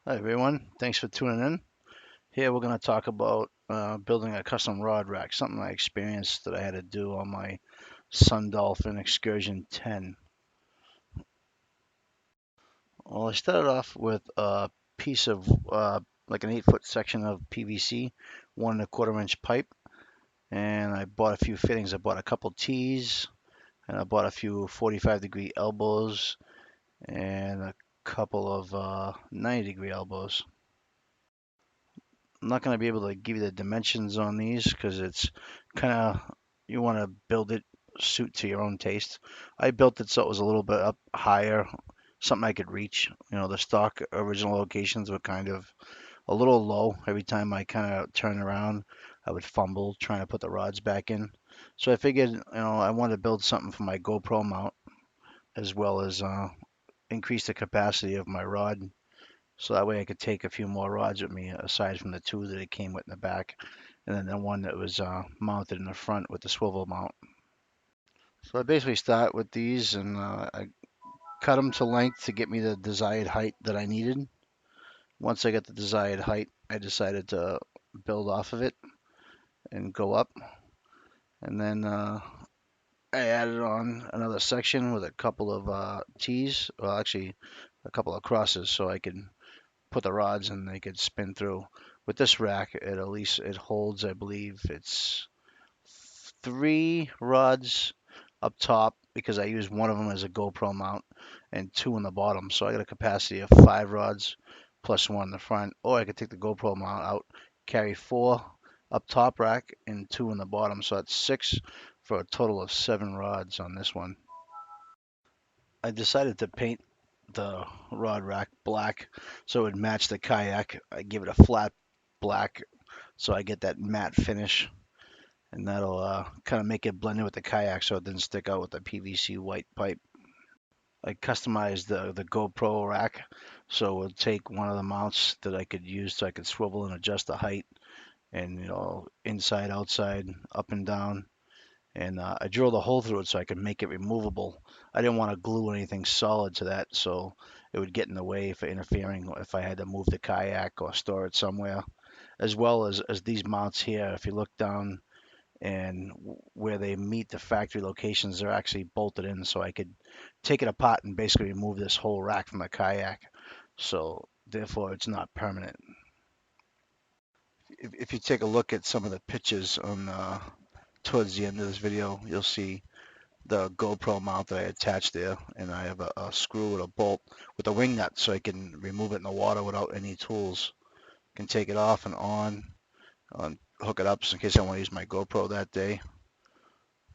Hi everyone, thanks for tuning in. Here we're going to talk about building a custom rod rack, something I experienced that I had to do on my Sundolphin Excursion 10. Well, I started off with a piece of like an 8-foot section of PVC, 1 1/4 inch pipe, and I bought a few fittings. I bought a couple T's, and I bought a few 45-degree elbows, and a couple of 90-degree elbows. I'm not going to be able to give you the dimensions on these because it's kind of, you want to build it suit to your own taste. I built it so it was a little bit up higher, something I could reach. The stock original locations were kind of a little low. Every time I kind of turn around, I would fumble trying to put the rods back in. So I figured, I wanted to build something for my GoPro mount as well as increase the capacity of my rod so that way I could take a few more rods with me aside from the two that it came with in the back, and then the one that was mounted in the front with the swivel mount. So I basically start with these and I cut them to length to get me the desired height that I needed. Once I got the desired height, I decided to build off of it and go up. And then I added on another section with a couple of T's, well, actually a couple of crosses, so I could put the rods and they could spin through. With this rack, at least it holds, I believe it's 3 rods up top because I use one of them as a GoPro mount and two in the bottom. So I got a capacity of 5 rods plus one in the front. Or I could take the GoPro mount out, carry 4 up top rack and two in the bottom. So that's 6 for a total of 7 rods on this one. I decided to paint the rod rack black so it would match the kayak. I give it a flat black so I get that matte finish, and that'll kind of make it blend in with the kayak so it didn't stick out with the PVC white pipe. I customized the GoPro rack so it would take one of the mounts that I could use so I could swivel and adjust the height and inside, outside, up and down. And I drilled a hole through it so I could make it removable. I didn't want to glue anything solid to that, so it would get in the way for interfering if I had to move the kayak or store it somewhere. As well as these mounts here, if you look down and where they meet the factory locations, they're actually bolted in, so I could take it apart and basically remove this whole rack from the kayak. So therefore, it's not permanent. If you take a look at some of the pictures on towards the end of this video, you'll see the GoPro mount that I attached there, and I have a screw with a bolt with a wing nut so I can remove it in the water without any tools. Can take it off and on, hook it up just in case I want to use my GoPro that day,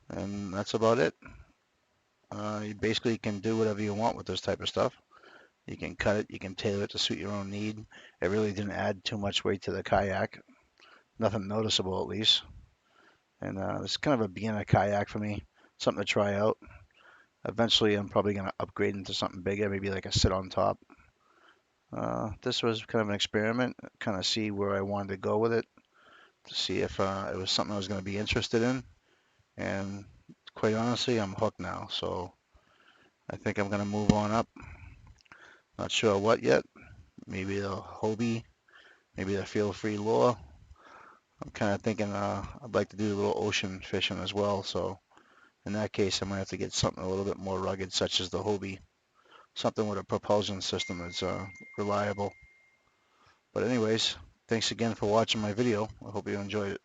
and that's about it. You basically can do whatever you want with this type of stuff. You can cut it, you can tailor it to suit your own need. It really didn't add too much weight to the kayak, nothing noticeable at least. And it's kind of a beginner kayak for me, something to try out. Eventually, I'm probably going to upgrade into something bigger, maybe like a sit on top. This was kind of an experiment, kind of see where I wanted to go with it, to see if it was something I was going to be interested in. And quite honestly, I'm hooked now. So I think I'm going to move on up. Not sure what yet. Maybe the Hobie, maybe the Feel Free Lure. I'm kind of thinking I'd like to do a little ocean fishing as well. So in that case, I might have to get something a little bit more rugged, such as the Hobie. Something with a propulsion system that's reliable. But anyways, thanks again for watching my video. I hope you enjoyed it.